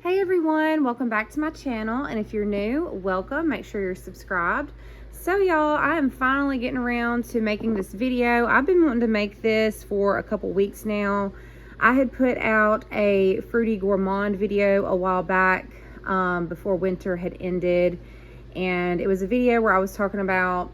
Hey everyone, welcome back to my channel, and if you're new, welcome. Make sure you're subscribed. So y'all, I am finally getting around to making this video. I've been wanting to make this for a couple weeks now. I had put out a fruity gourmand video a while back before winter had ended, and it was a video where I was talking about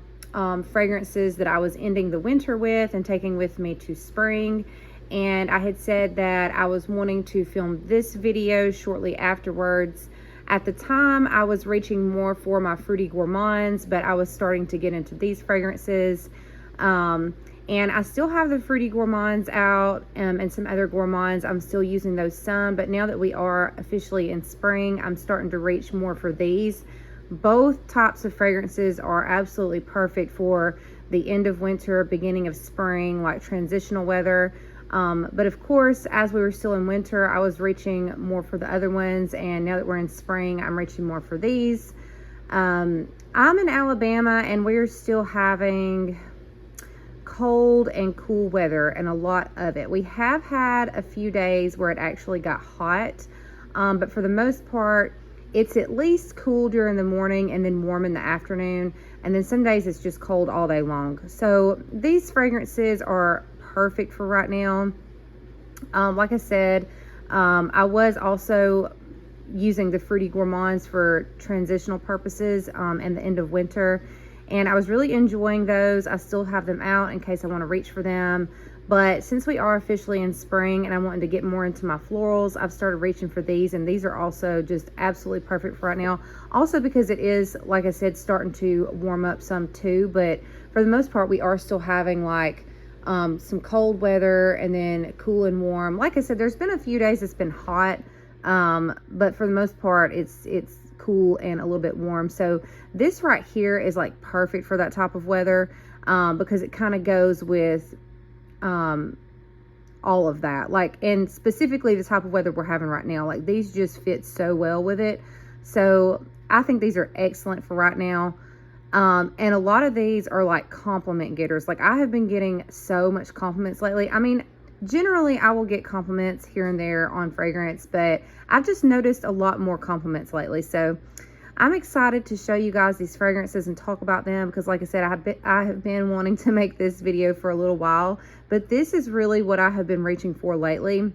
fragrances that I was ending the winter with and taking with me to spring. And I had said that I was wanting to film this video shortly afterwards. At the time, I was reaching more for my fruity gourmands, but I was starting to get into these fragrances. And I still have the fruity gourmands out and some other gourmands. I'm still using those some, but now that we are officially in spring, I'm starting to reach more for these. Both types of fragrances are absolutely perfect for the end of winter, beginning of spring, like transitional weather. But of course, as we were still in winter, I was reaching more for the other ones, and now that we're in spring, I'm reaching more for these. I'm in Alabama, and we're still having cold and cool weather, and a lot of it. We have had a few days where it actually got hot, but for the most part, it's at least cool during the morning and then warm in the afternoon, and then some days it's just cold all day long. So these fragrances are perfect for right now. Like I said, I was also using the fruity gourmands for transitional purposes and the end of winter, and I was really enjoying those. I still have them out in case I want to reach for them, but since we are officially in spring and I wanted to get more into my florals, I've started reaching for these, and these are also just absolutely perfect for right now. Also because it is, like I said, starting to warm up some too, but for the most part we are still having like some cold weather and then cool and warm. Like I said, there's been a few days it's been hot, but for the most part it's cool and a little bit warm. So this right here is like perfect for that type of weather, because it kind of goes with all of that, like, and specifically the type of weather we're having right now. Like, these just fit so well with it. So I think these are excellent for right now. And a lot of these are like compliment getters. Like, I have been getting so much compliments lately. I mean, generally I will get compliments here and there on fragrance, but I've just noticed a lot more compliments lately. So I'm excited to show you guys these fragrances and talk about them, because like I said, I have been wanting to make this video for a little while, but this is really what I have been reaching for lately,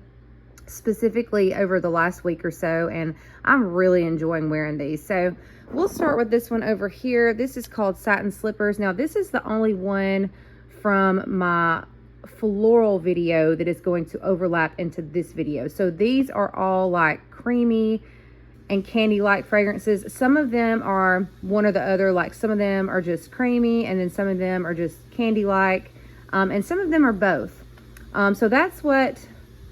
specifically over the last week or so, and I'm really enjoying wearing these. So we'll start with this one over here. This is called Satin Slippers. Now, this is the only one from my floral video that is going to overlap into this video. So these are all like creamy and candy-like fragrances. Some of them are one or the other. Like, some of them are just creamy, and then some of them are just candy-like, and some of them are both. So that's what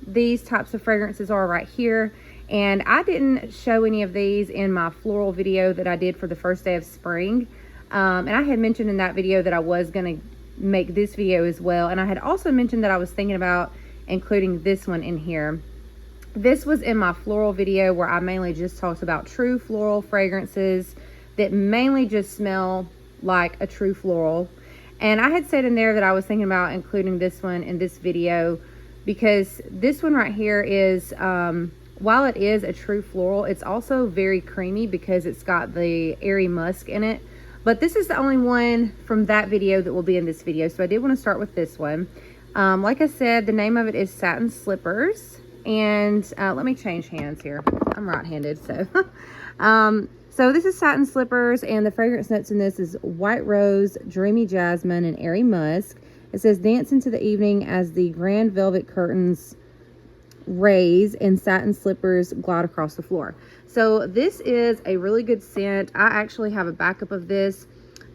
these types of fragrances are right here. And I didn't show any of these in my floral video that I did for the first day of spring, and I had mentioned in that video that I was going to make this video as well, and I had also mentioned that I was thinking about including this one in here. This was in my floral video where I mainly just talked about true floral fragrances that mainly just smell like a true floral. And I had said in there that I was thinking about including this one in this video, because this one right here is, while it is a true floral, it's also very creamy because it's got the airy musk in it. But this is the only one from that video that will be in this video. So I did want to start with this one. Like I said, the name of it is Satin Slippers. And let me change hands here. I'm right-handed, so. So this is Satin Slippers, and the fragrance notes in this is white rose, dreamy jasmine, and airy musk. It says, dance into the evening as the grand velvet curtains raise and satin slippers glide across the floor. So this is a really good scent. I actually have a backup of this.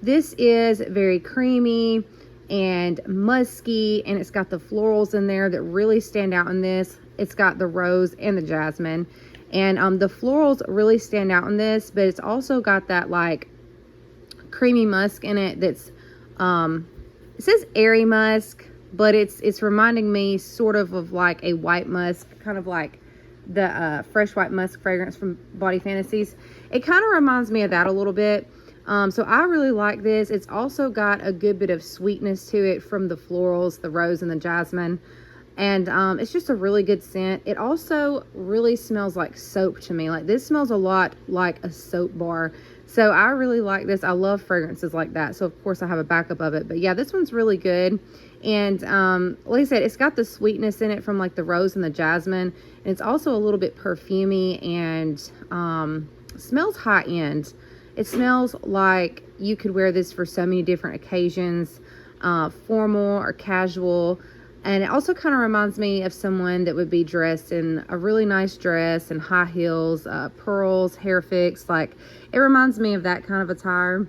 This is very creamy and musky, and it's got the florals in there that really stand out in this. It's got the rose and the jasmine, and the florals really stand out in this, but it's also got that like creamy musk in it that's it says airy musk, but it's reminding me sort of like a white musk, kind of like the fresh white musk fragrance from Body Fantasies. It kind of reminds me of that a little bit. So I really like this. It's also got a good bit of sweetness to it from the florals, the rose and the jasmine. And it's just a really good scent. It also really smells like soap to me. Like, this smells a lot like a soap bar. So I really like this. I love fragrances like that. So of course I have a backup of it. But yeah, this one's really good. And like I said, it's got the sweetness in it from like the rose and the jasmine. And it's also a little bit perfumey and smells high end. It smells like you could wear this for so many different occasions, formal or casual. And it also kind of reminds me of someone that would be dressed in a really nice dress and high heels, pearls, hair fix. Like, it reminds me of that kind of attire.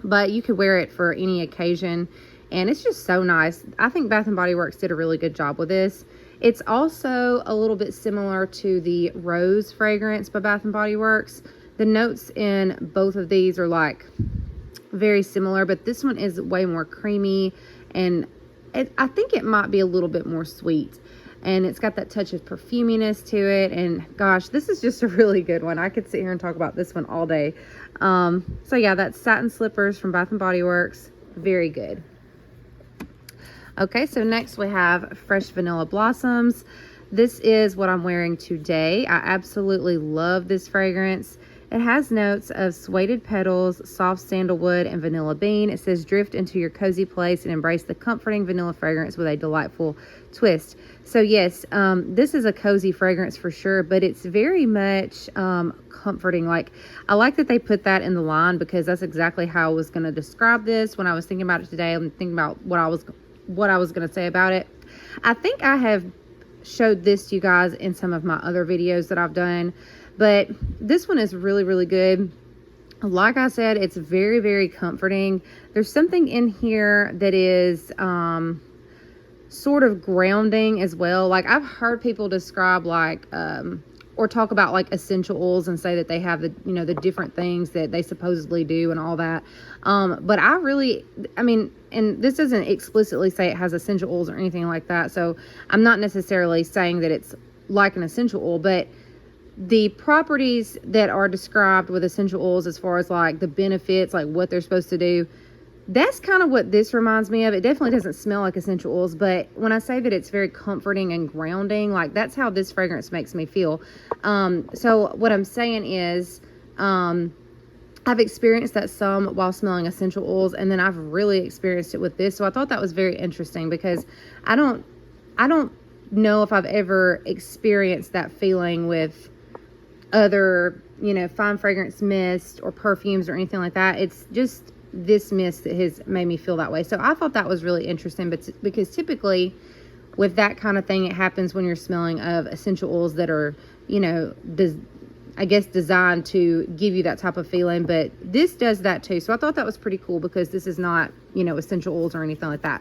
But you could wear it for any occasion. And it's just so nice. I think Bath & Body Works did a really good job with this. It's also a little bit similar to the Rose fragrance by Bath & Body Works. The notes in both of these are like very similar, but this one is way more creamy, and I think it might be a little bit more sweet, and it's got that touch of perfuminess to it. And gosh, this is just a really good one. I could sit here and talk about this one all day. So yeah, that's Satin Slippers from Bath & Body Works. Very good. Okay, so next we have Fresh Vanilla Blossoms. This is what I'm wearing today. I absolutely love this fragrance. It has notes of suede petals, soft sandalwood, and vanilla bean. It says, drift into your cozy place and embrace the comforting vanilla fragrance with a delightful twist. So yes, this is a cozy fragrance for sure, but it's very much comforting. Like, I like that they put that in the line, because that's exactly how I was going to describe this when I was thinking about it today. I'm thinking about what I was going to say about it. I think I have showed this to you guys in some of my other videos that I've done. But this one is really, really good. Like I said, it's very, very comforting. There's something in here that is sort of grounding as well. Like, I've heard people describe like or talk about like essential oils and say that they have the, you know, the different things that they supposedly do and all that. But I mean, and this doesn't explicitly say it has essential oils or anything like that. So I'm not necessarily saying that it's like an essential oil, but the properties that are described with essential oils, as far as like the benefits, like what they're supposed to do, that's kind of what this reminds me of. It definitely doesn't smell like essential oils, but when I say that it's very comforting and grounding, like, that's how this fragrance makes me feel. So what I'm saying is, I've experienced that some while smelling essential oils, and then I've really experienced it with this. So I thought that was very interesting, because I don't know if I've ever experienced that feeling with other, you know, fine fragrance mist or perfumes or anything like that. It's just this mist that has made me feel that way. So I thought that was really interesting, but because typically with that kind of thing, it happens when you're smelling of essential oils that are, you know, I guess designed to give you that type of feeling, but this does that too. So I thought that was pretty cool, because this is not, you know, essential oils or anything like that.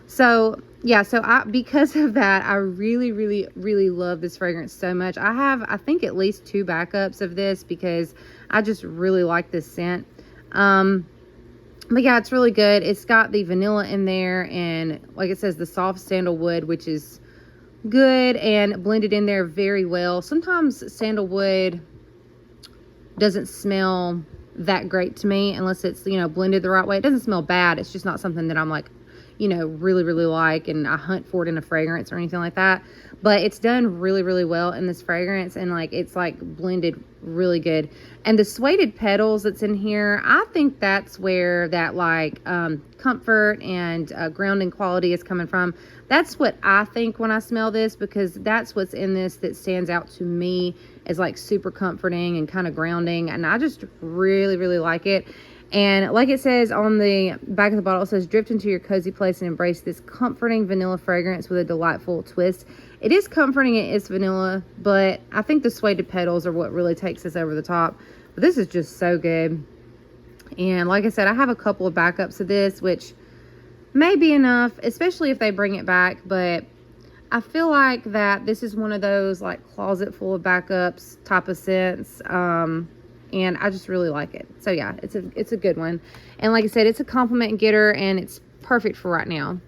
So yeah, because of that, I really, really, really love this fragrance so much. I have, I think, at least 2 backups of this, because I just really like this scent. But yeah, it's really good. It's got the vanilla in there, and like it says, the soft sandalwood, which is good and blended in there very well. Sometimes sandalwood doesn't smell that great to me unless it's, you know, blended the right way. It doesn't smell bad. It's just not something that I'm like, you know, really, really like, and I hunt for it in a fragrance or anything like that. But it's done really, really well in this fragrance, and like, it's like blended really good. And the suede petals that's in here, I think that's where that like comfort and grounding quality is coming from. That's what I think when I smell this, because that's what's in this that stands out to me as like super comforting and kind of grounding, and I just really, really like it. And like it says on the back of the bottle, it says, drift into your cozy place and embrace this comforting vanilla fragrance with a delightful twist. It is comforting, it is vanilla, but I think the suede petals are what really takes us over the top. But this is just so good. And like I said, I have a couple of backups of this, which may be enough, especially if they bring it back. But I feel like that this is one of those like closet full of backups type of scents. And I just really like it. So yeah, it's a good one. And like I said, it's a compliment getter, and it's perfect for right now.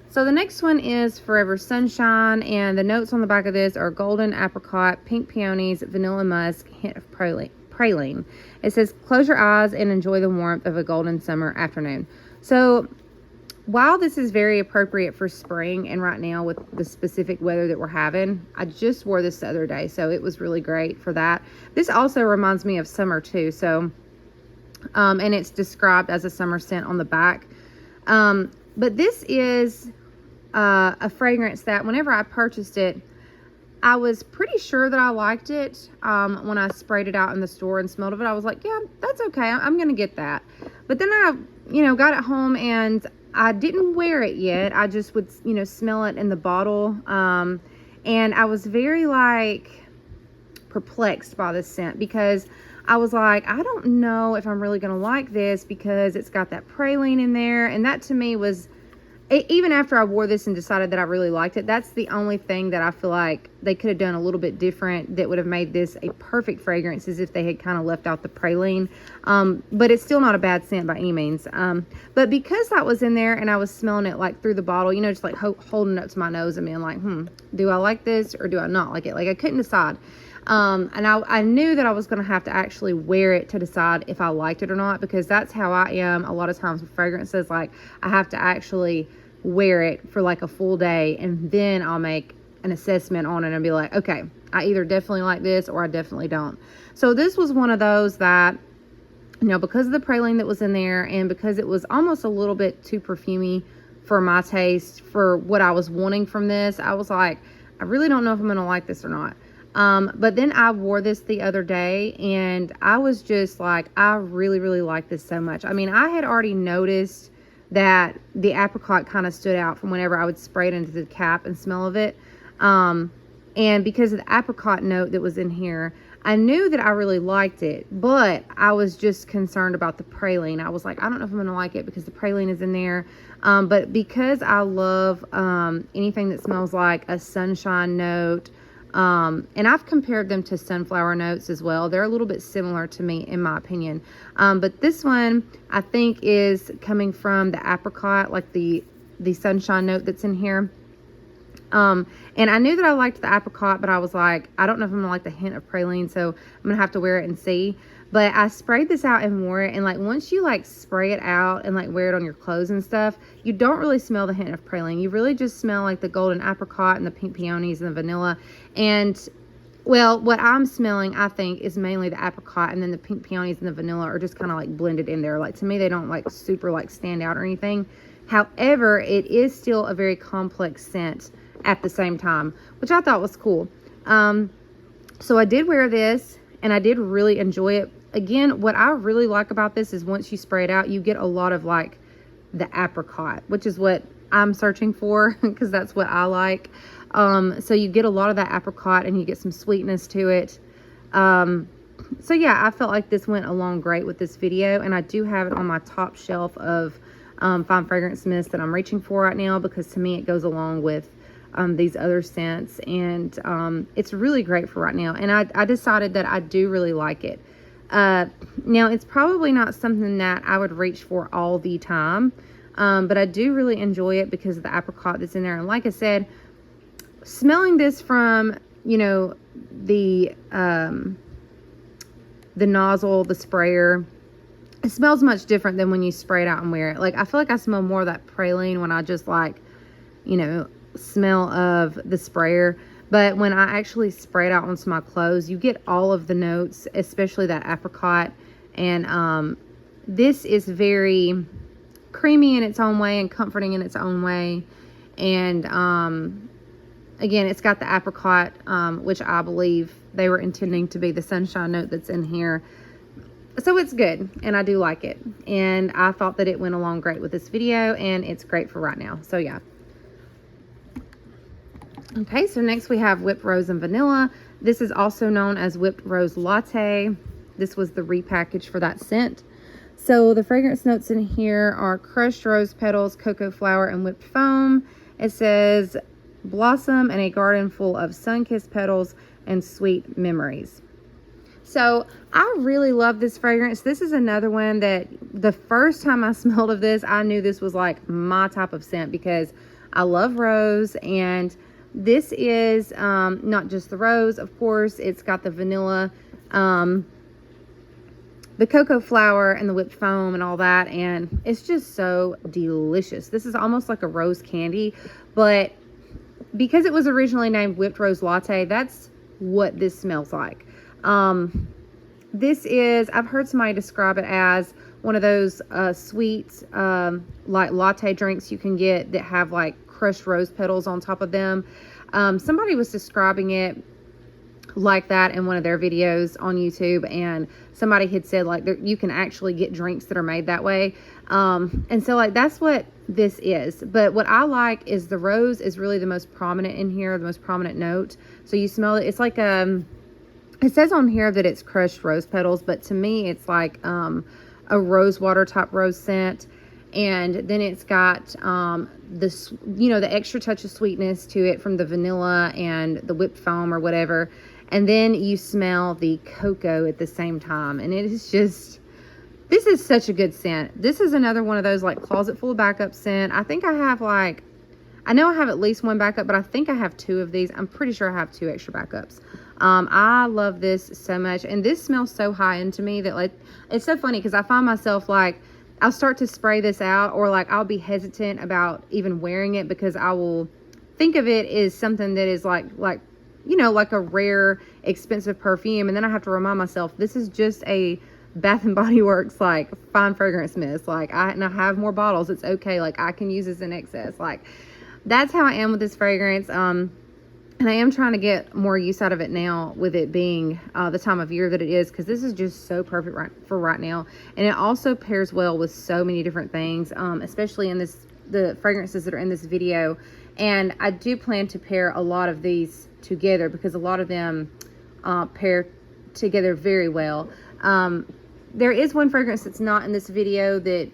So the next one is Forever Sunshine, and the notes on the back of this are golden apricot, pink peonies, vanilla musk, hint of praline. It says, close your eyes and enjoy the warmth of a golden summer afternoon. So while this is very appropriate for spring and right now with the specific weather that we're having, I just wore this the other day, so it was really great for that. This also reminds me of summer too, so and it's described as a summer scent on the back. But this is a fragrance that whenever I purchased it, I was pretty sure that I liked it. When I sprayed it out in the store and smelled of it, I was like, yeah, that's okay. I'm going to get that. But then I, got it home and I didn't wear it yet. I just would, smell it in the bottle. And I was very perplexed by this scent because I was like, I don't know if I'm really going to like this because it's got that praline in there. And that to me was, even after I wore this and decided that I really liked it, that's the only thing that I feel like they could have done a little bit different that would have made this a perfect fragrance, is if they had kind of left out the praline. But it's still not a bad scent by any means. But because that was in there and I was smelling it through the bottle, just holding it up to my nose and being like, do I like this or do I not like it? I couldn't decide. And I knew that I was going to have to actually wear it to decide if I liked it or not, because that's how I am a lot of times with fragrances. I have to actually wear it for a full day, and then I'll make an assessment on it and be like, okay, I either definitely like this or I definitely don't. So this was one of those that, because of the praline that was in there and because it was almost a little bit too perfumey for my taste, for what I was wanting from this, I was like, I really don't know if I'm going to like this or not. But then I wore this the other day and I was just like, I really, really like this so much. I mean, I had already noticed that the apricot kind of stood out from whenever I would spray it into the cap and smell of it. And because of the apricot note that was in here, I knew that I really liked it, but I was just concerned about the praline. I was like, I don't know if I'm going to like it because the praline is in there. But because I love, anything that smells like a sunshine note, and I've compared them to sunflower notes as well. They're a little bit similar to me in my opinion. But this one I think is coming from the apricot, the sunshine note that's in here. And I knew that I liked the apricot, but I was like, I don't know if I'm gonna like the hint of praline, so I'm gonna have to wear it and see. But I sprayed this out and wore it, and once you spray it out and wear it on your clothes and stuff, you don't really smell the hint of praline. You really just smell the golden apricot and the pink peonies and the vanilla. And well, what I'm smelling, I think, is mainly the apricot, and then the pink peonies and the vanilla are just kind of blended in there. To me, they don't super stand out or anything. However, it is still a very complex scent at the same time, which I thought was cool. So I did wear this and I did really enjoy it. Again, what I really like about this is once you spray it out, you get a lot of the apricot, which is what I'm searching for because that's what I like. So you get a lot of that apricot and you get some sweetness to it. So yeah, I felt like this went along great with this video, and I do have it on my top shelf of fine fragrance mist that I'm reaching for right now, because to me it goes along with these other scents, and it's really great for right now. And I decided that I do really like it. Now it's probably not something that I would reach for all the time, but I do really enjoy it because of the apricot that's in there. And like I said, smelling this from the nozzle, the sprayer, it smells much different than when you spray it out and wear it. I feel like I smell more of that praline when I just smell of the sprayer. But when I actually spray it out onto my clothes, you get all of the notes, especially that apricot. And this is very creamy in its own way and comforting in its own way. And again, it's got the apricot, which I believe they were intending to be the sunshine note that's in here. So it's good, and I do like it. And I thought that it went along great with this video, and it's great for right now. So yeah. Okay, so next we have Whipped Rose and Vanilla. This is also known as Whipped Rose Latte. This was the repackage for that scent. So the fragrance notes in here are crushed rose petals, cocoa flower, and whipped foam. It says blossom and a garden full of sun-kissed petals and sweet memories. So I really love this fragrance. This is another one that the first time I smelled of this, I knew this was my type of scent, because I love rose, and this is not just the rose, of course. It's got the vanilla, the cocoa flour and the whipped foam and all that, and it's just so delicious. This is almost like a rose candy, but because it was originally named whipped rose latte, that's what this smells like. This is, I've heard somebody describe it as one of those sweet like latte drinks you can get that have like crushed rose petals on top of them. Somebody was describing it like that in one of their videos on YouTube, and somebody had said like you can actually get drinks that are made that way. And so like that's what this is. But what I like is the rose is really the most prominent in here, the most prominent note. So you smell it. It's like it says on here that it's crushed rose petals, but to me it's like a rose water type rose scent. And then it's got this, you know, the extra touch of sweetness to it from the vanilla and the whipped foam or whatever. And then you smell the cocoa at the same time, and it is just, this is such a good scent. This is another one of those like closet full of backup scent. I think I have like, I know I have at least one backup, but I think I have 2 of these. I'm pretty sure I have 2 extra backups. I love this so much, and this smells so high end to me that like, it's so funny because I find myself like, I'll start to spray this out, or like I'll be hesitant about even wearing it because I will think of it as something that is like, you know, like a rare, expensive perfume. And then I have to remind myself, this is just a Bath and Body Works, like fine fragrance mist. Like I have more bottles. It's okay. Like I can use this in excess. Like that's how I am with this fragrance. And I am trying to get more use out of it now, with it being the time of year that it is, because this is just so perfect for right now. And it also pairs well with so many different things, especially in the fragrances that are in this video. And I do plan to pair a lot of these together because a lot of them pair together very well. There is one fragrance that's not in this video that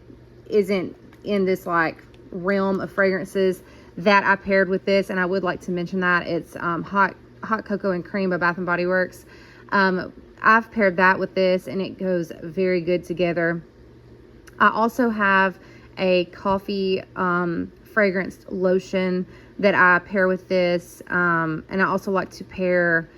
isn't in this like realm of fragrances that I paired with this, and I would like to mention that. It's hot cocoa and cream by Bath and Body Works. I've paired that with this, and it goes very good together. I also have a coffee fragranced lotion that I pair with this, and I also like to pair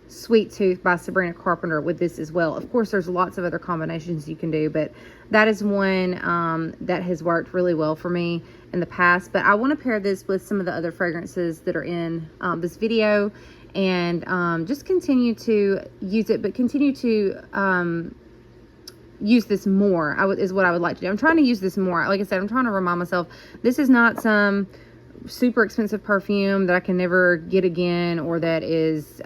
Sweet Tooth by Sabrina Carpenter with this as well. Of course, there's lots of other combinations you can do, but that is one that has worked really well for me in the past. But I want to pair this with some of the other fragrances that are in this video, and just continue to use it, but continue to use this more is what I would like to do. I'm trying to use this more. Like I said, I'm trying to remind myself, this is not some super expensive perfume that I can never get again, or that is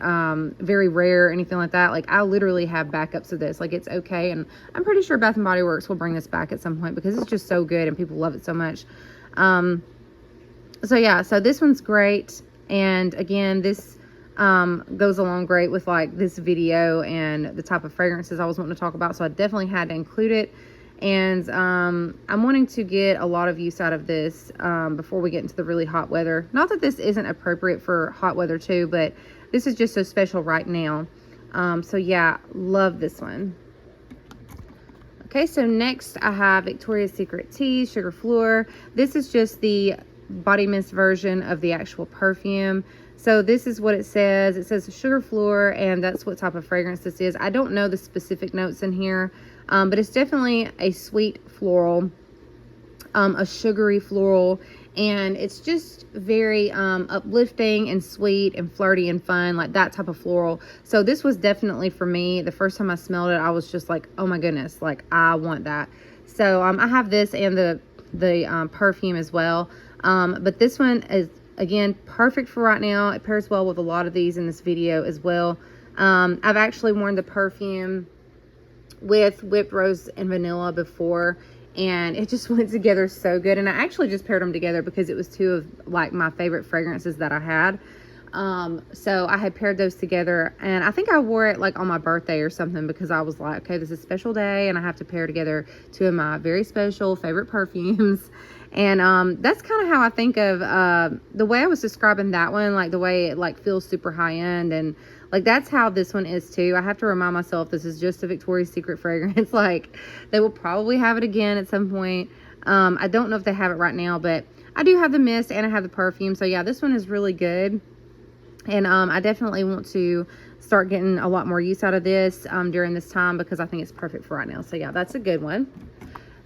very rare or anything like that. Like I literally have backups of this. Like it's okay, and I'm pretty sure Bath and Body Works will bring this back at some point because it's just so good and people love it so much. So yeah, so this one's great, and again, this goes along great with like this video and the type of fragrances I was wanting to talk about, so I definitely had to include it. And I'm wanting to get a lot of use out of this before we get into the really hot weather. Not that this isn't appropriate for hot weather too, but this is just so special right now. So yeah, love this one. Okay, so next I have Victoria's Secret Tease Sugarful. This is just the body mist version of the actual perfume. So this is what it says. It says Sugarful, and that's what type of fragrance this is. I don't know the specific notes in here, but it's definitely a sweet floral, a sugary floral, and it's just very uplifting and sweet and flirty and fun, like that type of floral. So this was definitely for me. The first time I smelled it, I was just like, oh my goodness, like I want that. So I have this and the perfume as well, but this one is, again, perfect for right now. It pairs well with a lot of these in this video as well. I've actually worn the perfume with whipped rose and vanilla before, and it just went together so good. And I actually just paired them together because it was 2 of like my favorite fragrances that I had. So I had paired those together, and I think I wore it like on my birthday or something because I was like, okay, this is a special day and I have to pair together 2 of my very special favorite perfumes. And that's kind of how I think of the way I was describing that one, like the way it like feels super high end, and like that's how this one is too. I have to remind myself this is just a Victoria's Secret fragrance. Like they will probably have it again at some point. I don't know if they have it right now, but I do have the mist and I have the perfume. So yeah, this one is really good. And I definitely want to start getting a lot more use out of this during this time, because I think it's perfect for right now. So yeah, that's a good one.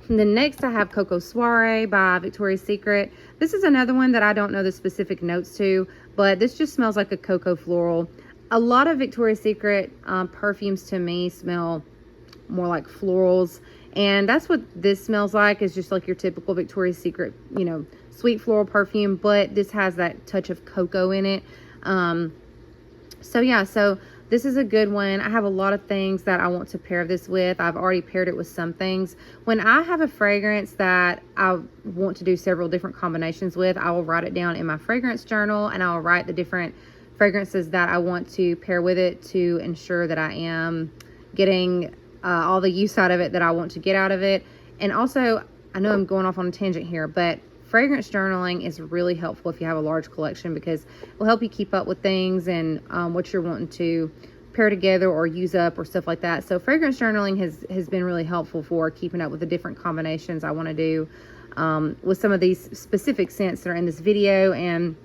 And then next I have Coco Soiree by Victoria's Secret. This is another one that I don't know the specific notes to, but this just smells like a cocoa floral. A lot of Victoria's Secret perfumes to me smell more like florals, and that's what this smells like. Is just like your typical Victoria's Secret, you know, sweet floral perfume, but this has that touch of cocoa in it. So yeah, so this is a good one. I have a lot of things that I want to pair this with. I've already paired it with some things. When I have a fragrance that I want to do several different combinations with, I will write it down in my fragrance journal, and I'll write the different fragrances that I want to pair with it to ensure that I am getting all the use out of it that I want to get out of it. And also, I know I'm going off on a tangent here, but fragrance journaling is really helpful if you have a large collection, because it will help you keep up with things and what you're wanting to pair together or use up or stuff like that. So fragrance journaling has been really helpful for keeping up with the different combinations I want to do with some of these specific scents that are in this video, and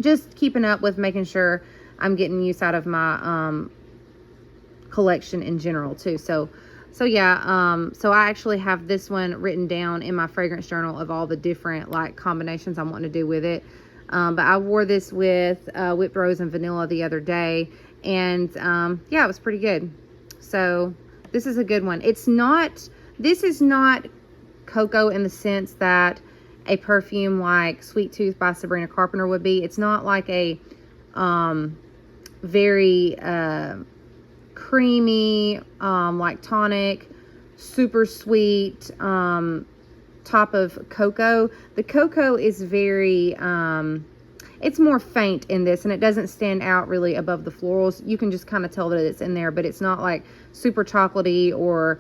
just keeping up with making sure I'm getting use out of my collection in general too. So yeah, so I actually have this one written down in my fragrance journal of all the different like combinations I'm wanting to do with it. But I wore this with whipped rose and vanilla the other day, and yeah, it was pretty good. So this is a good one. This is not cocoa in the sense that a perfume like Sweet Tooth by Sabrina Carpenter would be. It's not like a very creamy, like tonic, super sweet top of cocoa. The cocoa is very, it's more faint in this, and it doesn't stand out really above the florals. You can just kind of tell that it's in there, but it's not like super chocolatey or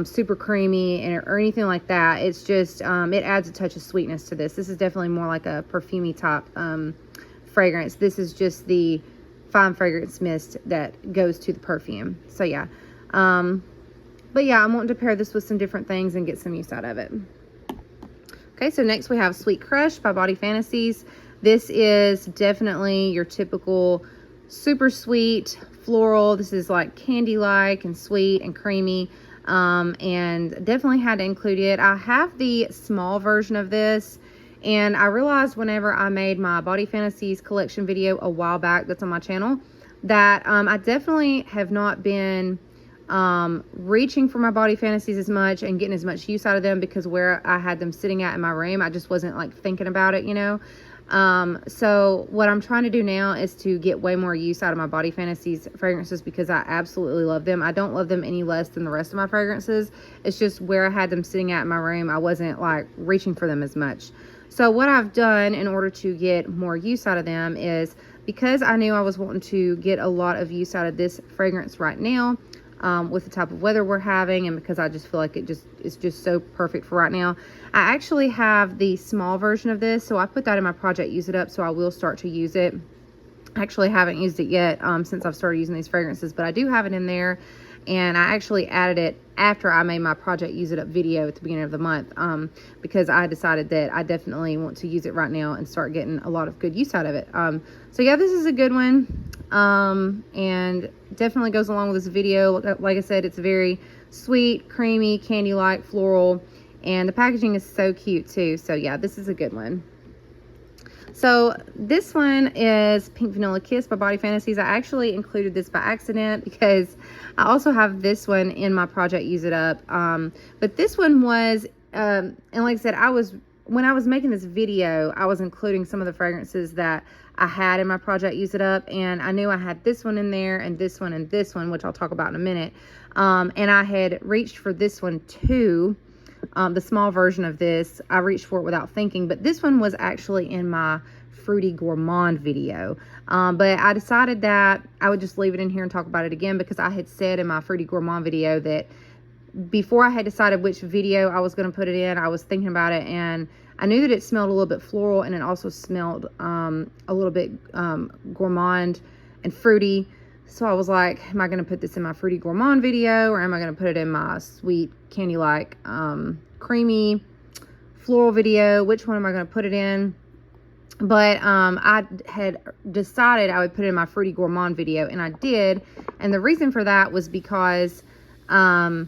super creamy or anything like that. It's just, it adds a touch of sweetness to this. This is definitely more like a perfumey top fragrance. This is just the fine fragrance mist that goes to the perfume. So yeah, but yeah, I'm wanting to pair this with some different things and get some use out of it. Okay, so next we have Sweet Crush by Body Fantasies. This is definitely your typical super sweet floral. This is like candy-like and sweet and creamy, and definitely had to include it. I have the small version of this, and I realized whenever I made my Body Fantasies collection video a while back, that's on my channel, that I definitely have not been reaching for my Body Fantasies as much and getting as much use out of them, because where I had them sitting at in my room, I just wasn't like thinking about it, you know. So what I'm trying to do now is to get way more use out of my Body Fantasies fragrances, because I absolutely love them. I don't love them any less than the rest of my fragrances. It's just where I had them sitting at in my room, I wasn't like reaching for them as much. So what I've done in order to get more use out of them is, because I knew I was wanting to get a lot of use out of this fragrance right now, with the type of weather we're having, and because I just feel like it's just so perfect for right now, I actually have the small version of this. So I put that in my project Use It Up, so I will start to use it. I actually haven't used it yet since I've started using these fragrances, but I do have it in there. And I actually added it after I made my project Use It Up video at the beginning of the month, because I decided that I definitely want to use it right now and start getting a lot of good use out of it. So yeah, this is a good one, and definitely goes along with this video. Like I said, it's very sweet, creamy, candy-like, floral, and the packaging is so cute too. So yeah, this is a good one. So this one is Pink Vanilla Kiss by Body Fantasies. I actually included this by accident because I also have this one in my project Use It Up. But this one was, and like I said, when I was making this video, I was including some of the fragrances that I had in my project Use It Up, and I knew I had this one in there and this one and this one, which I'll talk about in a minute. And I had reached for this one too. The small version of this, I reached for it without thinking, but this one was actually in my Fruity Gourmand video. But I decided that I would just leave it in here and talk about it again, because I had said in my Fruity Gourmand video that before I had decided which video I was going to put it in, I was thinking about it, and I knew that it smelled a little bit floral, and it also smelled a little bit gourmand and fruity. So I was like, am I going to put this in my Fruity Gourmand video, or am I going to put it in my sweet candy-like creamy floral video? Which one am I going to put it in? But I had decided I would put it in my Fruity Gourmand video, and I did. And the reason for that was because I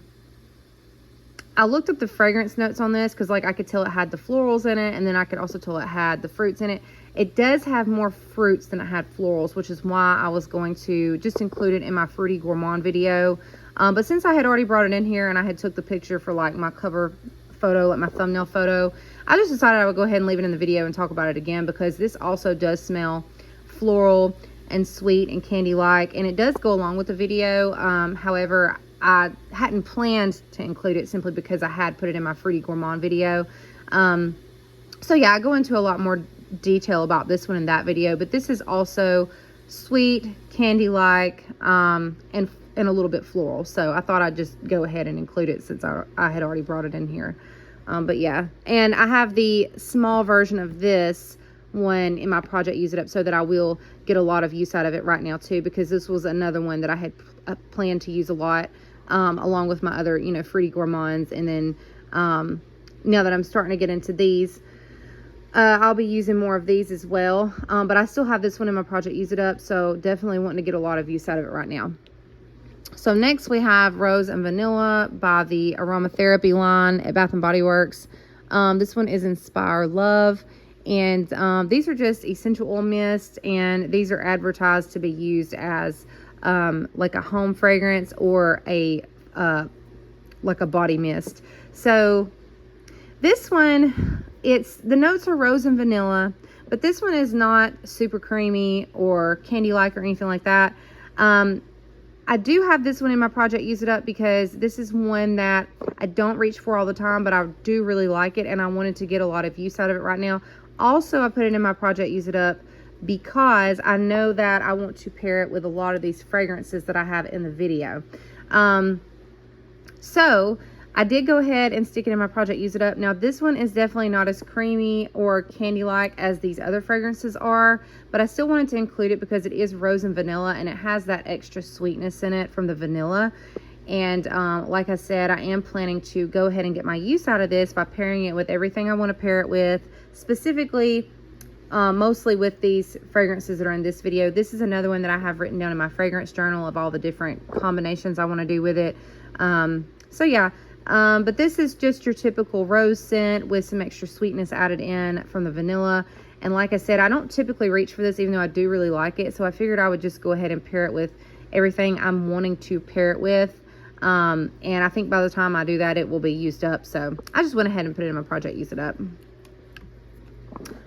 looked up the fragrance notes on this, because like I could tell it had the florals in it, and then I could also tell it had the fruits in it. It does have more fruits than it had florals, which is why I was going to just include it in my Fruity Gourmand video. But since I had already brought it in here and I had took the picture for like my cover photo, like my thumbnail photo, I just decided I would go ahead and leave it in the video and talk about it again, because this also does smell floral and sweet and candy-like, and it does go along with the video. However, I hadn't planned to include it simply because I had put it in my Fruity Gourmand video. So yeah, I go into a lot more detail about this one in that video, but this is also sweet, candy-like, and a little bit floral. So I thought I'd just go ahead and include it since I had already brought it in here. But yeah, and I have the small version of this one in my project Use It Up, so that I will get a lot of use out of it right now too, because this was another one that I had planned to use a lot, along with my other, you know, Fruity Gourmands. And then now that I'm starting to get into these, I'll be using more of these as well. But I still have this one in my project Use It Up, so definitely wanting to get a lot of use out of it right now. So next we have Rose and Vanilla by the Aromatherapy line at Bath & Body Works. This one is Inspire Love. And these are just essential oil mist, and these are advertised to be used as like a home fragrance or a like a body mist. So this one, the notes are rose and vanilla, but this one is not super creamy or candy-like or anything like that. I do have this one in my project Use It Up, because this is one that I don't reach for all the time, but I do really like it, and I wanted to get a lot of use out of it right now. Also, I put it in my project Use It Up because I know that I want to pair it with a lot of these fragrances that I have in the video. So I did go ahead and stick it in my project Use It Up. Now this one is definitely not as creamy or candy-like as these other fragrances are, but I still wanted to include it because it is rose and vanilla, and it has that extra sweetness in it from the vanilla. And like I said, I am planning to go ahead and get my use out of this by pairing it with everything I want to pair it with, specifically mostly with these fragrances that are in this video. This is another one that I have written down in my fragrance journal of all the different combinations I want to do with it. So yeah, but this is just your typical rose scent with some extra sweetness added in from the vanilla. And like I said, I don't typically reach for this, even though I do really like it. So I figured I would just go ahead and pair it with everything I'm wanting to pair it with. And I think by the time I do that, it will be used up. So I just went ahead and put it in my project Use It Up.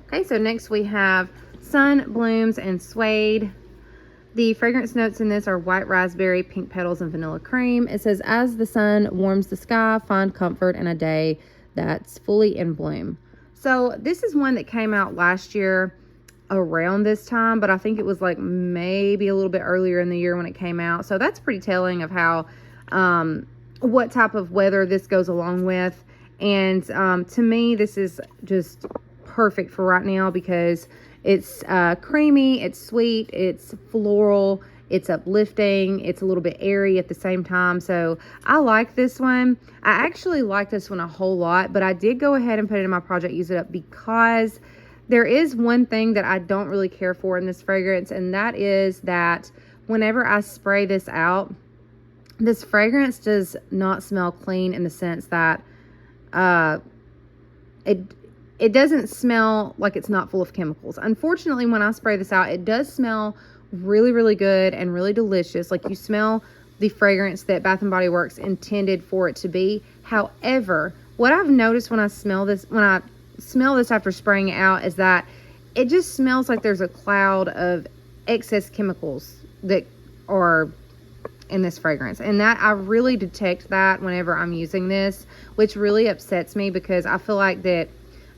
Okay, so next we have Sun, Blooms, and Suede. The fragrance notes in this are white raspberry, pink petals, and vanilla cream. It says, as the sun warms the sky, find comfort in a day that's fully in bloom. So this is one that came out last year around this time, but I think it was like maybe a little bit earlier in the year when it came out. So that's pretty telling of how what type of weather this goes along with. And to me, this is just perfect for right now, because it's creamy, it's sweet, it's floral, it's uplifting, it's a little bit airy at the same time. So I like this one. I actually like this one a whole lot, but I did go ahead and put it in my project Use It Up because there is one thing that I don't really care for in this fragrance, and that is that whenever I spray this out, this fragrance does not smell clean, in the sense that it doesn't smell like it's not full of chemicals. Unfortunately, when I spray this out, it does smell really, really good and really delicious. Like, you smell the fragrance that Bath & Body Works intended for it to be. However, what I've noticed when I smell this after spraying it out, is that it just smells like there's a cloud of excess chemicals that are in this fragrance. And that I really detect that whenever I'm using this, which really upsets me, because I feel like that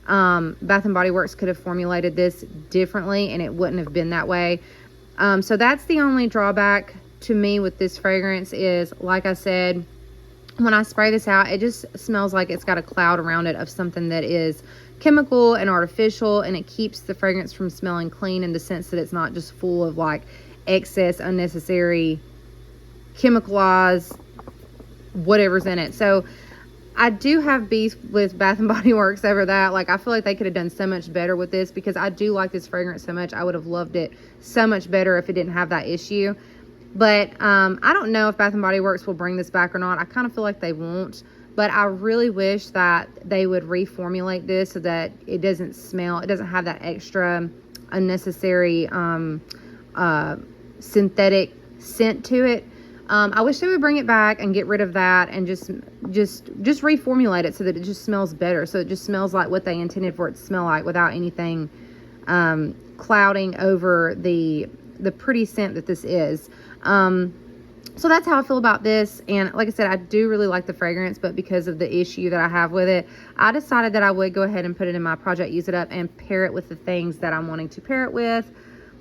Bath & Body Works could have formulated this differently and it wouldn't have been that way. So that's the only drawback to me with this fragrance is, like I said, when I spray this out, it just smells like it's got a cloud around it of something that is chemical and artificial, and it keeps the fragrance from smelling clean, in the sense that it's not just full of like excess unnecessary chemicalized whatever's in it. So I do have beef with Bath and Body Works over that. Like, I feel like they could have done so much better with this, because I do like this fragrance so much. I would have loved it so much better if it didn't have that issue. But I don't know if Bath and Body Works will bring this back or not. I kind of feel like they won't. But I really wish that they would reformulate this so that it doesn't smell, it doesn't have that extra unnecessary synthetic scent to it. I wish they would bring it back and get rid of that and just reformulate it so that it just smells better. So it just smells like what they intended for it to smell like, without anything clouding over the pretty scent that this is. So that's how I feel about this. And like I said, I do really like the fragrance, but because of the issue that I have with it, I decided that I would go ahead and put it in my Project Use It Up and pair it with the things that I'm wanting to pair it with.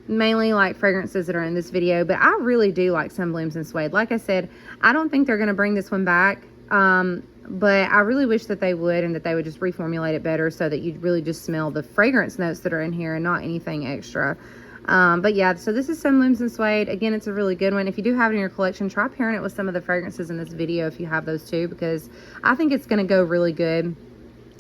Mainly like fragrances that are in this video, but I really do like Sunblooms and Suede. Like I said, I don't think they're going to bring this one back, but I really wish that they would, and that they would just reformulate it better so that you'd really just smell the fragrance notes that are in here and not anything extra. But yeah, so this is Sunblooms and Suede. Again, it's a really good one. If you do have it in your collection, try pairing it with some of the fragrances in this video if you have those too, because I think it's going to go really good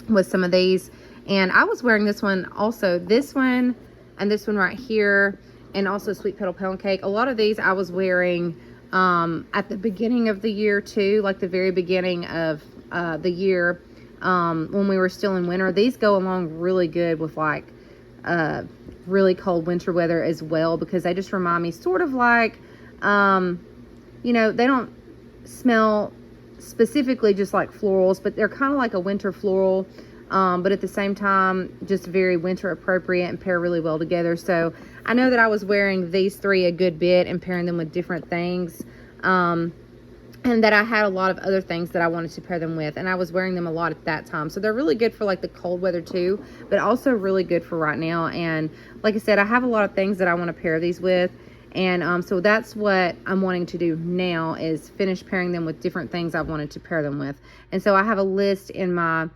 with some of these. And I was wearing this one also, this one and this one right here, and also Sweet Petal Pound Cake. A lot of these I was wearing at the beginning of the year too, like the very beginning of the year, when we were still in winter. These go along really good with like really cold winter weather as well, because they just remind me sort of like, you know, they don't smell specifically just like florals, but they're kind of like a winter floral. But at the same time, just very winter appropriate and pair really well together. So I know that I was wearing these three a good bit and pairing them with different things. And that I had a lot of other things that I wanted to pair them with, and I was wearing them a lot at that time. So they're really good for like the cold weather too, but also really good for right now. And like I said, I have a lot of things that I want to pair these with. And so that's what I'm wanting to do now, is finish pairing them with different things I've wanted to pair them with. And so I have a list in my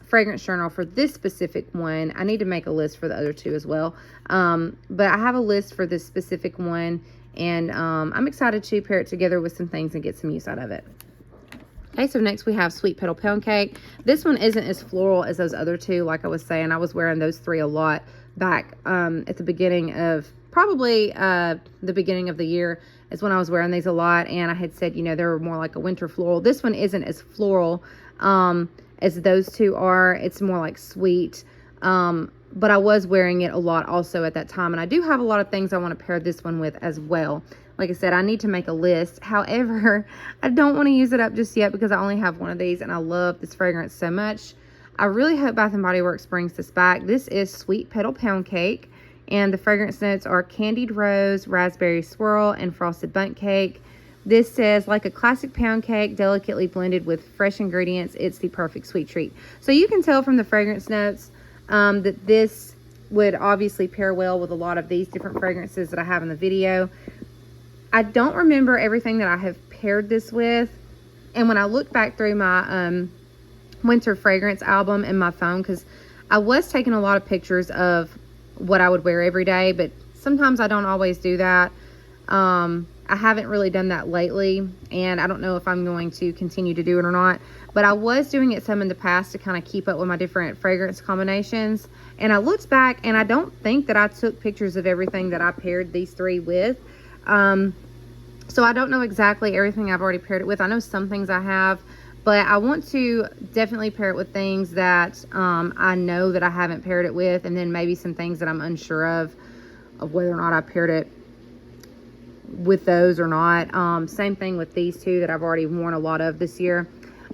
fragrance journal for this specific one. I need to make a list for the other two as well. But I have a list for this specific one, and I'm excited to pair it together with some things and get some use out of it. Okay, so next we have Sweet Petal Pound Cake. This one isn't as floral as those other two. Like I was saying, I was wearing those three a lot back at the beginning of, probably the beginning of the year is when I was wearing these a lot. And I had said, you know, they were more like a winter floral. This one isn't as floral as those two are. It's more like sweet. But I was wearing it a lot also at that time. And I do have a lot of things I want to pair this one with as well. Like I said, I need to make a list. However, I don't want to use it up just yet because I only have one of these and I love this fragrance so much. I really hope Bath & Body Works brings this back. This is Sweet Petal Pound Cake, and the fragrance notes are candied rose, raspberry swirl, and frosted bundt cake. This says, like a classic pound cake, delicately blended with fresh ingredients, it's the perfect sweet treat. So you can tell from the fragrance notes that this would obviously pair well with a lot of these different fragrances that I have in the video. I don't remember everything that I have paired this with. And when I look back through my winter fragrance album in my phone, because I was taking a lot of pictures of what I would wear every day, but sometimes I don't always do that. I haven't really done that lately, and I don't know if I'm going to continue to do it or not, but I was doing it some in the past to kind of keep up with my different fragrance combinations. And I looked back, and I don't think that I took pictures of everything that I paired these three with. So I don't know exactly everything I've already paired it with. I know some things I have, but I want to definitely pair it with things that I know that I haven't paired it with, and then maybe some things that I'm unsure of whether or not I paired it with those or not. Same thing with these two that I've already worn a lot of this year.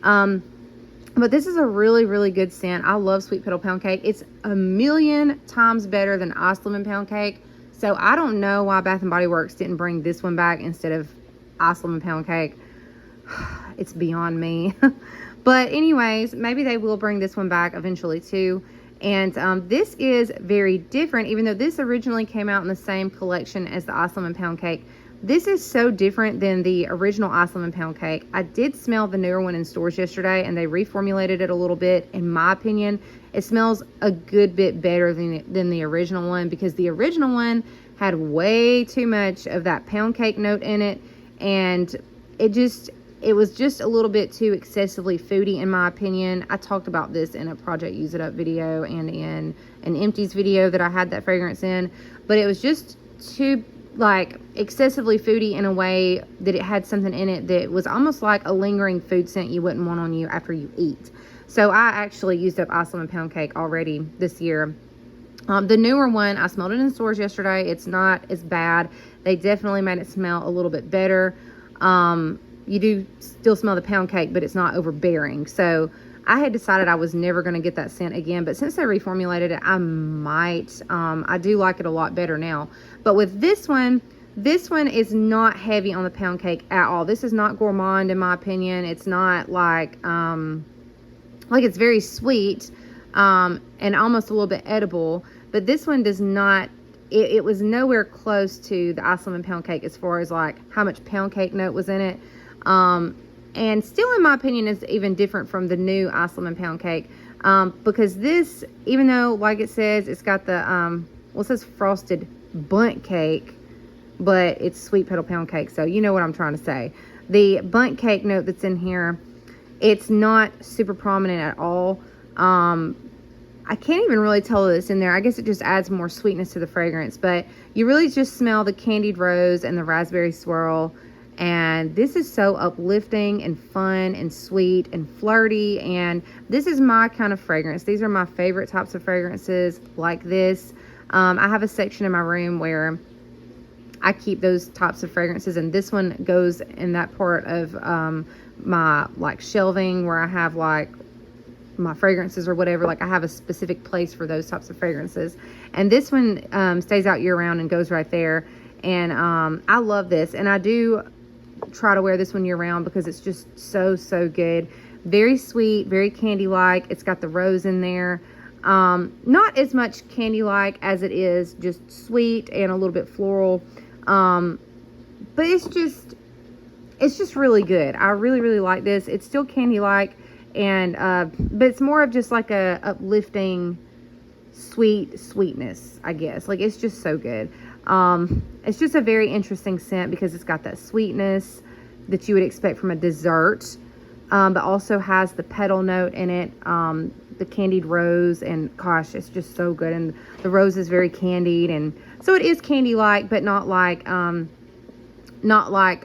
But this is a really, really good scent. I love Sweet Petal Pound Cake. It's a million times better than Ice Lemon Pound Cake. So I don't know why Bath & Body Works didn't bring this one back instead of Ice Lemon Pound Cake. It's beyond me. But anyways, maybe they will bring this one back eventually too. And this is very different, even though this originally came out in the same collection as the Ice Lemon Pound Cake. This is so different than the original Ice Lemon Pound Cake. I did smell the newer one in stores yesterday, and they reformulated it a little bit. In my opinion, it smells a good bit better than the original one, because the original one had way too much of that pound cake note in it, and it just, it was just a little bit too excessively foody in my opinion. I talked about this in a Project Use It Up video and in an empties video that I had that fragrance in, but it was just too like excessively foody in a way that it had something in it that was almost like a lingering food scent you wouldn't want on you after you eat. So I actually used up Ice Lemon Pound Cake already this year. The newer one, I smelled it in stores yesterday. It's not as bad. They definitely made it smell a little bit better. You do still smell the pound cake, but it's not overbearing. So I had decided I was never going to get that scent again, but since they reformulated it, I might. I do like it a lot better now. But with this one is not heavy on the pound cake at all. This is not gourmand in my opinion. It's not like it's very sweet and almost a little bit edible. But this one does not. It was nowhere close to the Ice Lemon Pound Cake as far as like how much pound cake note was in it. And still in my opinion is even different from the new Ice Lemon Pound Cake. Because this, even though like it says, it's got the, it says frosted bundt cake, but it's sweet petal pound cake. So you know what I'm trying to say. The bundt cake note that's in here, it's not super prominent at all. I can't even really tell that it's in there. I guess it just adds more sweetness to the fragrance, but you really just smell the candied rose and the raspberry swirl. And this is so uplifting and fun and sweet and flirty. And this is my kind of fragrance. These are my favorite types of fragrances like this. I have a section in my room where I keep those types of fragrances, and this one goes in that part of my like shelving where I have like my fragrances or whatever. Like I have a specific place for those types of fragrances, and this one stays out year round and goes right there. And I love this, and I do try to wear this one year round because it's just so good. Very sweet, very candy like. It's got the rose in there. Not as much candy like as it is just sweet and a little bit floral. But it's just really good. I really like this. It's still candy like, and but it's more of just like a uplifting sweetness, I guess. Like it's just so good. It's just a very interesting scent because it's got that sweetness that you would expect from a dessert, but also has the petal note in it, the candied rose, and gosh, it's just so good. And the rose is very candied, and so it is candy like, but not like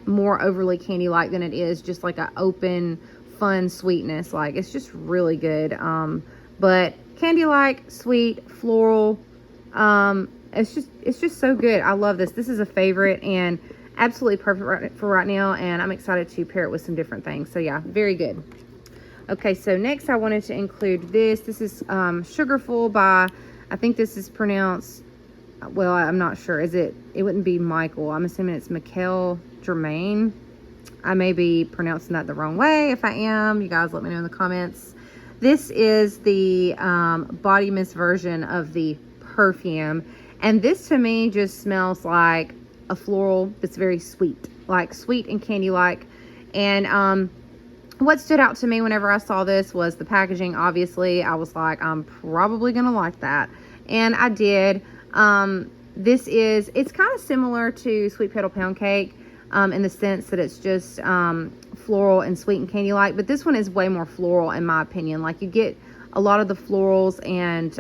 more overly candy like than it is just like a open fun sweetness. Like it's just really good. But candy like, sweet, floral. It's just so good. I love this. This is a favorite and absolutely perfect for right now, and I'm excited to pair it with some different things. So yeah, very good. Okay, so next I wanted to include this. This is Sugarful by, I think this is pronounced, well, I'm not sure. It wouldn't be Michael. I'm assuming it's Mikhail Germain. I may be pronouncing that the wrong way. If I am, you guys let me know in the comments. This is the body mist version of the perfume. And this to me just smells like a floral that's very sweet. Like sweet and candy-like. And what stood out to me whenever I saw this was the packaging. Obviously, I was like, I'm probably going to like that. And I did. It's kind of similar to Sweet Petal Pound Cake in the sense that it's just floral and sweet and candy-like. But this one is way more floral in my opinion. Like you get a lot of the florals and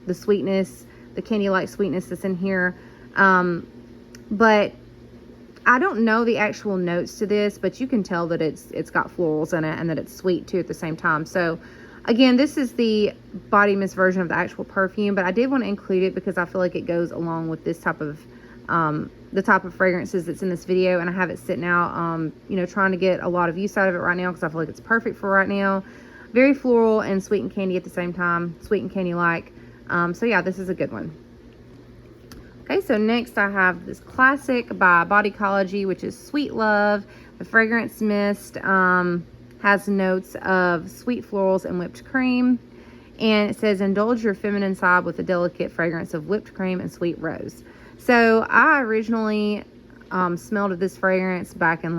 the sweetness, the candy-like sweetness that's in here. But I don't know the actual notes to this, but you can tell that it's got florals in it and that it's sweet too at the same time. So again, this is the body mist version of the actual perfume, but I did want to include it because I feel like it goes along with this type of the type of fragrances that's in this video, and I have it sitting out you know, trying to get a lot of use out of it right now because I feel like it's perfect for right now. Very floral and sweet and candy at the same time, sweet and candy like. So yeah, this is a good one. Okay, so next I have this classic by Bodycology, which is Sweet Love. The fragrance mist has notes of sweet florals and whipped cream. And it says, indulge your feminine side with a delicate fragrance of whipped cream and sweet rose. So I originally smelled of this fragrance back in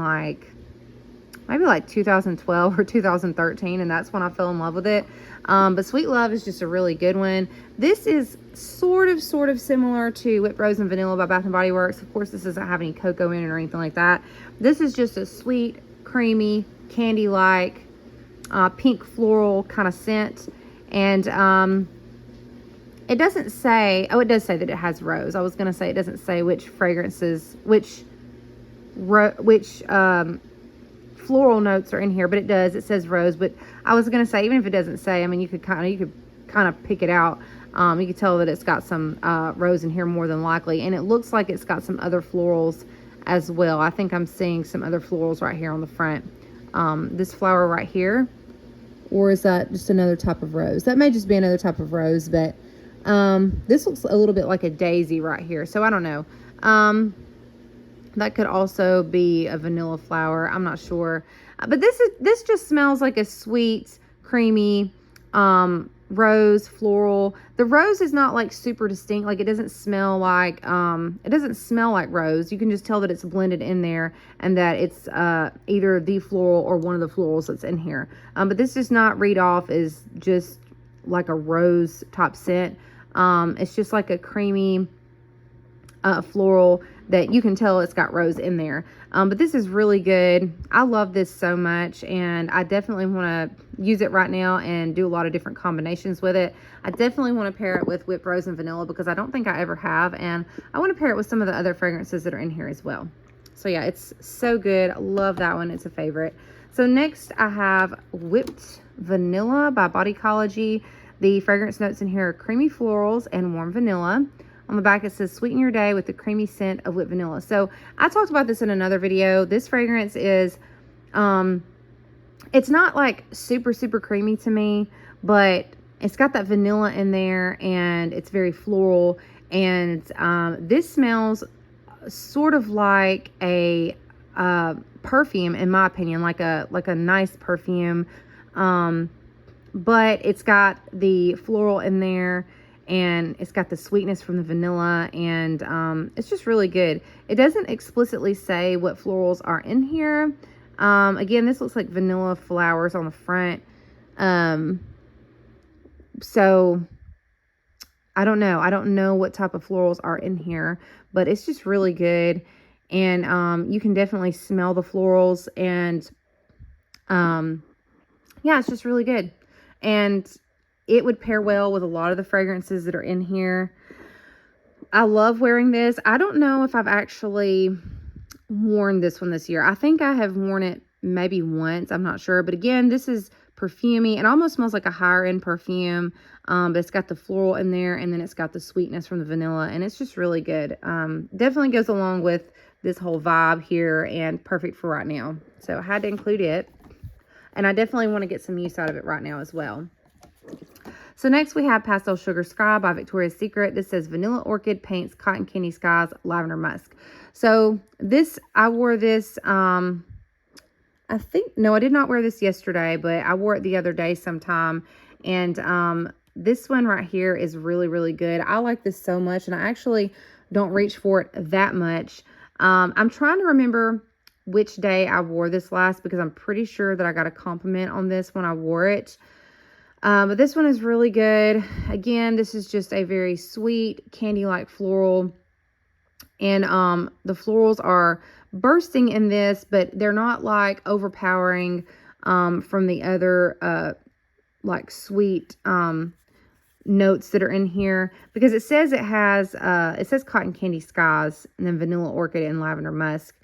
maybe 2012 or 2013, and that's when I fell in love with it. But Sweet Love is just a really good one. This is sort of similar to Whipped Rose and Vanilla by Bath & Body Works. Of course, this doesn't have any cocoa in it or anything like that. This is just a sweet, creamy, candy-like, pink floral kind of scent. And it doesn't say, oh, it does say that it has rose. I was going to say it doesn't say which fragrances, which floral notes are in here, but it does. It says rose, but I was going to say, even if it doesn't say, I mean, you could kind of pick it out. You could tell that it's got some rose in here more than likely, and it looks like it's got some other florals as well. I think I'm seeing some other florals right here on the front. This flower right here, or is that just another type of rose? That may just be another type of rose, but this looks a little bit like a daisy right here, so I don't know. That could also be a vanilla flower. I'm not sure. But this just smells like a sweet, creamy, rose floral. The rose is not like super distinct. Like it doesn't smell like rose. You can just tell that it's blended in there and that it's either the floral or one of the florals that's in here. But this does not read off as just like a rose type scent. It's just like a creamy floral that you can tell it's got rose in there. But this is really good. I love this so much, and I definitely want to use it right now and do a lot of different combinations with it. I definitely want to pair it with whipped rose and vanilla because I don't think I ever have, and I want to pair it with some of the other fragrances that are in here as well. So yeah, it's so good. I love that one. It's a favorite. So next I have Whipped Vanilla by Bodycology. The fragrance notes in here are creamy florals and warm vanilla. On the back, it says, sweeten your day with the creamy scent of whipped vanilla. So I talked about this in another video. This fragrance is, it's not like super, super creamy to me, but it's got that vanilla in there and it's very floral. And this smells sort of like a perfume, in my opinion, like a nice perfume. But it's got the floral in there, and it's got the sweetness from the vanilla, and it's just really good. It doesn't explicitly say what florals are in here. Again, this looks like vanilla flowers on the front. So I don't know. I don't know what type of florals are in here, but it's just really good. And you can definitely smell the florals, and yeah, it's just really good. And it would pair well with a lot of the fragrances that are in here. I love wearing this. I don't know if I've actually worn this one this year. I think I have worn it maybe once. I'm not sure. But again, this is perfumey. It almost smells like a higher end perfume. But it's got the floral in there, and then it's got the sweetness from the vanilla. And it's just really good. Definitely goes along with this whole vibe here and perfect for right now. So I had to include it. And I definitely want to get some use out of it right now as well. So next we have Pastel Sugar Sky by Victoria's Secret. This says Vanilla Orchid Paints Cotton Candy Skies Lavender Musk. So this, I wore this, I did not wear this yesterday, but I wore it the other day sometime. And this one right here is really, really good. I like this so much, and I actually don't reach for it that much. I'm trying to remember which day I wore this last, because I'm pretty sure that I got a compliment on this when I wore it. But this one is really good. Again, this is just a very sweet, candy-like floral. And the florals are bursting in this, but they're not like overpowering from the other like sweet notes that are in here. Because it says it says Cotton Candy Skies, and then Vanilla Orchid and Lavender Musk.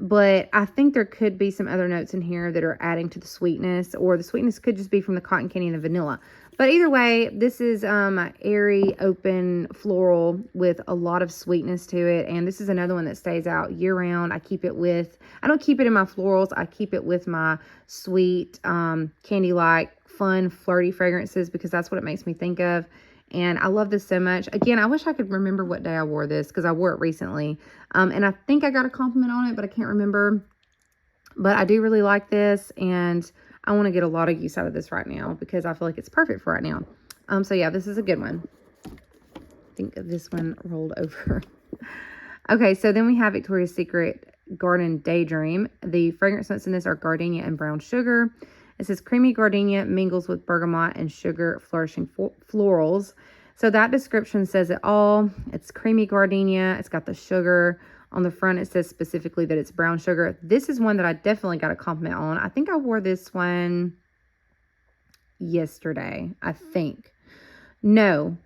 But I think there could be some other notes in here that are adding to the sweetness, or the sweetness could just be from the cotton candy and the vanilla. But either way, this is an airy, open floral with a lot of sweetness to it. And this is another one that stays out year round. I don't keep it in my florals. I keep it with my sweet, candy-like, fun, flirty fragrances, because that's what it makes me think of. And I love this so much. Again, I wish I could remember what day I wore this, because I wore it recently. And I think I got a compliment on it, but I can't remember. But I do really like this, and I want to get a lot of use out of this right now, because I feel like it's perfect for right now. So yeah, this is a good one. I think this one rolled over. Okay, so then we have Victoria's Secret Garden Daydream. The fragrance notes in this are gardenia and brown sugar. It says creamy gardenia mingles with bergamot and sugar flourishing florals. So that description says it all. It's creamy gardenia. It's got the sugar On the front, it says specifically that it's brown sugar. This is one that I definitely got a compliment on. I think I wore this one yesterday, I think. No,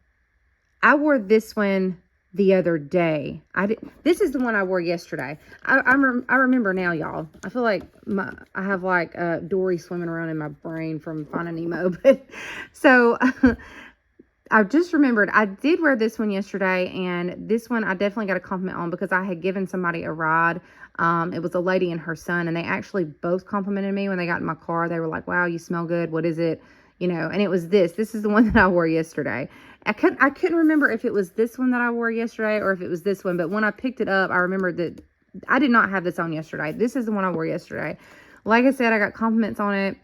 I wore this one the other day. This is the one I wore yesterday. I remember now, y'all. I feel like I have like Dory swimming around in my brain from Finding Nemo. But so I just remembered I did wear this one yesterday, and this one I definitely got a compliment on because I had given somebody a ride. It was a lady and her son, and they actually both complimented me when they got in my car. They were like, "Wow, you smell good. What is it?" You know, and it was this. This is the one that I wore yesterday. I couldn't remember if it was this one that I wore yesterday or if it was this one, but when I picked it up, I remembered that I did not have this on yesterday. This is the one I wore yesterday. Like I said, I got compliments on it.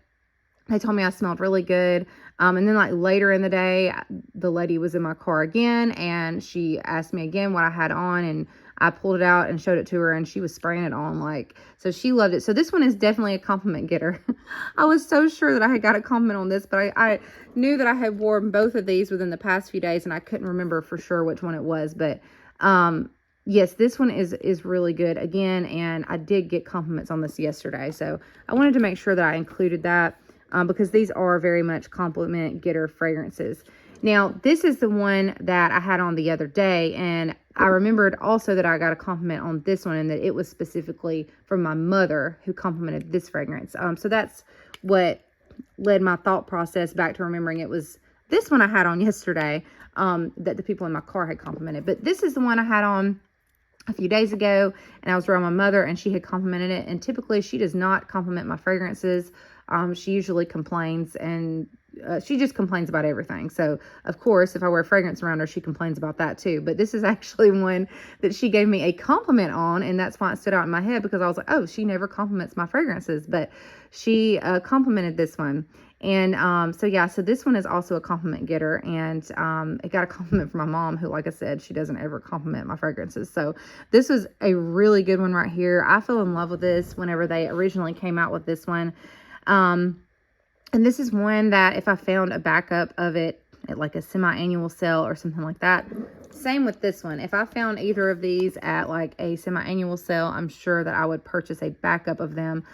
They told me I smelled really good. And then like later in the day, the lady was in my car again, and she asked me again what I had on, and I pulled it out and showed it to her, and she was spraying it on, like, so she loved it. So this one is definitely a compliment getter. I was so sure that I had got a compliment on this, but I knew that I had worn both of these within the past few days, and I couldn't remember for sure which one it was. But yes, this one is really good again, and I did get compliments on this yesterday. So I wanted to make sure that I included that. Because these are very much compliment getter fragrances. Now, this is the one that I had on the other day, and I remembered also that I got a compliment on this one, and that it was specifically from my mother who complimented this fragrance. So that's what led my thought process back to remembering it was this one I had on yesterday that the people in my car had complimented. But this is the one I had on a few days ago, and I was around my mother, and she had complimented it. And typically she does not compliment my fragrances. She usually complains, and she just complains about everything. So of course, if I wear fragrance around her, she complains about that too. But this is actually one that she gave me a compliment on, and that's why it stood out in my head, because I was like, oh, she never compliments my fragrances, but she complimented this one. And so yeah, so this one is also a compliment getter, and it got a compliment from my mom, who, like I said, she doesn't ever compliment my fragrances. So this was a really good one right here. I fell in love with this whenever they originally came out with this one. And this is one that if I found a backup of it at like a semi-annual sale or something like that, same with this one. If I found either of these at like a semi-annual sale, I'm sure that I would purchase a backup of them.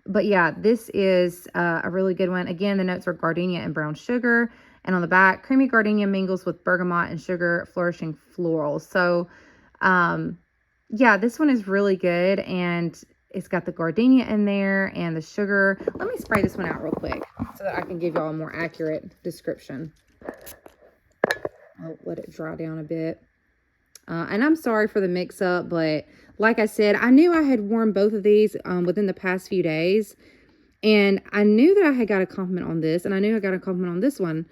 But yeah, this is a really good one. Again, the notes are gardenia and brown sugar. And on the back, creamy gardenia mingles with bergamot and sugar, flourishing florals. So, yeah, this one is really good. And it's got the gardenia in there and the sugar. Let me spray this one out real quick so that I can give y'all a more accurate description. I'll let it dry down a bit. And I'm sorry for the mix-up, but like I said, I knew I had worn both of these within the past few days. And I knew that I had got a compliment on this, and I knew I got a compliment on this one.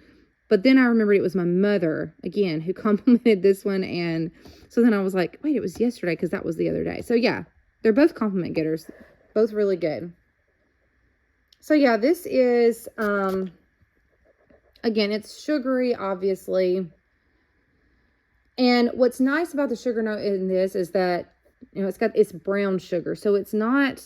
But then I remembered it was my mother, again, who complimented this one. And so then I was like, wait, it was yesterday, because that was the other day. So yeah. They're both compliment getters, both really good. So yeah, this is, again, it's sugary, obviously. And what's nice about the sugar note in this is that, you know, it's brown sugar. So it's not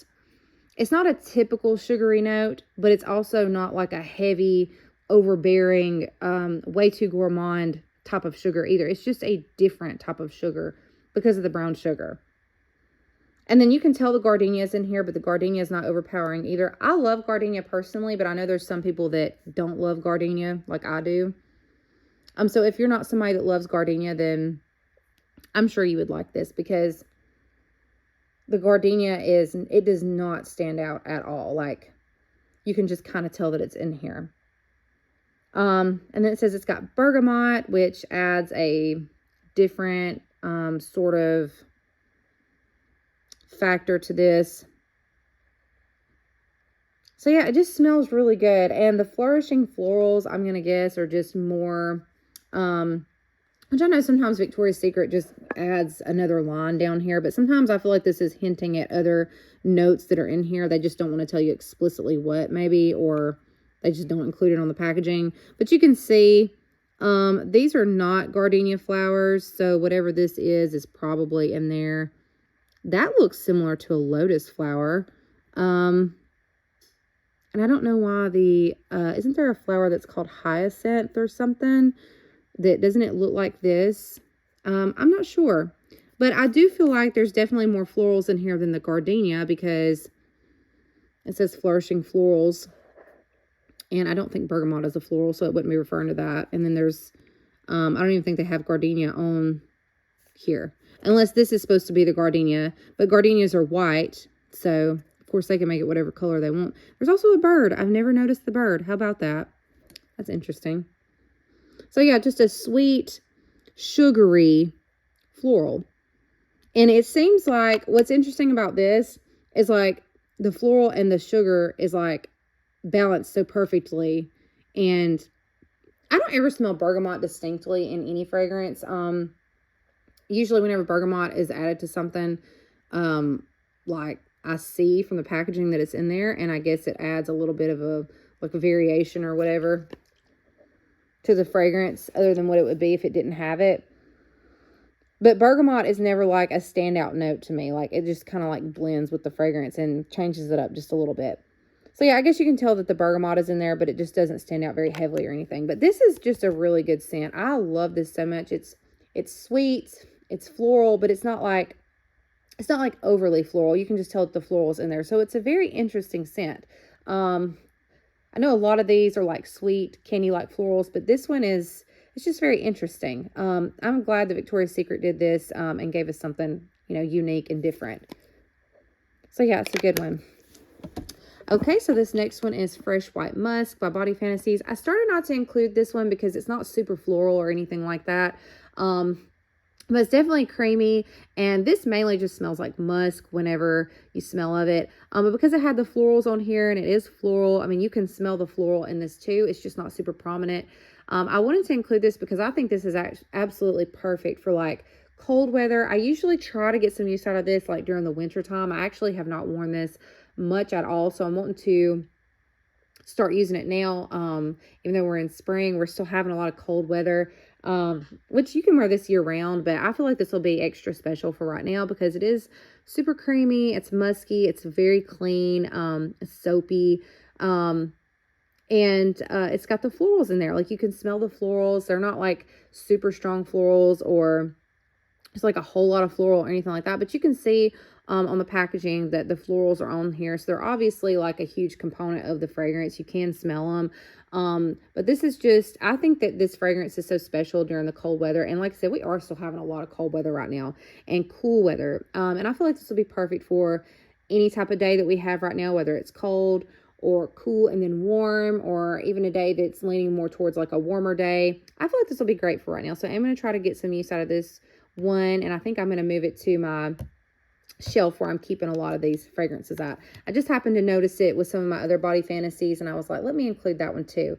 a typical sugary note, but it's also not like a heavy, overbearing, way too gourmand type of sugar either. It's just a different type of sugar because of the brown sugar. And then you can tell the gardenia is in here, but the gardenia is not overpowering either. I love gardenia personally, but I know there's some people that don't love gardenia like I do. So if you're not somebody that loves gardenia, then I'm sure you would like this, because the gardenia it does not stand out at all. Like, you can just kind of tell that it's in here. And then it says it's got bergamot, which adds a different sort of factor to this. So yeah, it just smells really good. And the flourishing florals, I'm gonna guess, are just more which I know sometimes Victoria's Secret just adds another line down here, but sometimes I feel like this is hinting at other notes that are in here. They just don't want to tell you explicitly what, maybe, or they just don't include it on the packaging. But you can see these are not gardenia flowers, so whatever this is probably in there. That looks similar to a lotus flower. And I don't know why isn't there a flower that's called hyacinth or something? Doesn't it look like this? I'm not sure. But I do feel like there's definitely more florals in here than the gardenia, because it says flourishing florals. And I don't think bergamot is a floral, so it wouldn't be referring to that. And then there's, I don't even think they have gardenia on here. Unless this is supposed to be the gardenia. But gardenias are white, so of course they can make it whatever color they want. There's also a bird. I've never noticed the bird. How about that? That's interesting. So yeah, just a sweet, sugary floral. And it seems like what's interesting about this is like the floral and the sugar is like balanced so perfectly. And I don't ever smell bergamot distinctly in any fragrance. Usually whenever bergamot is added to something, like I see from the packaging that it's in there, and I guess it adds a little bit of a, like a variation or whatever to the fragrance other than what it would be if it didn't have it. But bergamot is never like a standout note to me. Like it just kind of like blends with the fragrance and changes it up just a little bit. So yeah, I guess you can tell that the bergamot is in there, but it just doesn't stand out very heavily or anything. But this is just a really good scent. I love this so much. It's sweet, it's floral, but it's not like overly floral. You can just tell that the floral is in there. So it's a very interesting scent. I know a lot of these are like sweet, candy-like florals, but this one is, it's just very interesting. I'm glad that Victoria's Secret did this and gave us something, you know, unique and different. So yeah, it's a good one. Okay, so this next one is Fresh White Musk by Body Fantasies. I started not to include this one because it's not super floral or anything like that. But it's definitely creamy, and this mainly just smells like musk whenever you smell of it. But because it had the florals on here, and it is floral, I mean, you can smell the floral in this too. It's just not super prominent. I wanted to include this because I think this is absolutely perfect for like cold weather. I usually try to get some use out of this like during the winter time. I actually have not worn this much at all, so I'm wanting to start using it now. Even though we're in spring, we're still having a lot of cold weather. Which you can wear this year round, but I feel like this will be extra special for right now because it is super creamy. It's musky. It's very clean. It's soapy. And it's got the florals in there. Like you can smell the florals. They're not like super strong florals or it's like a whole lot of floral or anything like that, but you can see on the packaging that the florals are on here. So they're obviously like a huge component of the fragrance. You can smell them. But this is just, I think that this fragrance is so special during the cold weather. And like I said, we are still having a lot of cold weather right now and cool weather. And I feel like this will be perfect for any type of day that we have right now, whether it's cold or cool and then warm, or even a day that's leaning more towards like a warmer day. I feel like this will be great for right now. So I'm going to try to get some use out of this one. And I think I'm going to move it to my shelf where I'm keeping a lot of these fragrances at. I just happened to notice it with some of my other Body Fantasies, and I was like, let me include that one too.